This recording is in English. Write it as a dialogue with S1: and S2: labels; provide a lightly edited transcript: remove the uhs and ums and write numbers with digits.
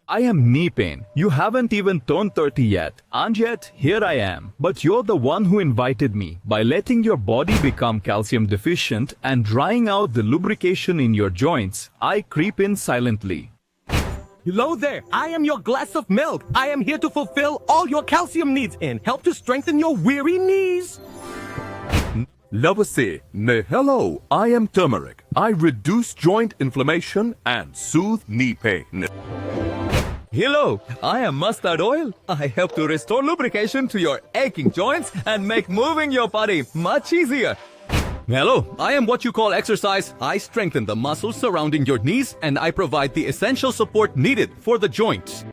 S1: I am knee pain. You haven't even turned 30 yet. And yet, here I am. But you're the one who invited me. By letting your body become calcium deficient and drying out the lubrication in your joints, I creep in silently.
S2: Hello there, I am your glass of milk. I am here to fulfill all your calcium needs and help to strengthen your weary knees.
S3: Namaste. Hello, I am Turmeric. I reduce joint inflammation and soothe knee pain.
S1: Hello, I am mustard oil. I help to restore lubrication to your aching joints and make moving your body much easier. Hello, I am what you call exercise. I strengthen the muscles surrounding your knees and I provide the essential support needed for the joints.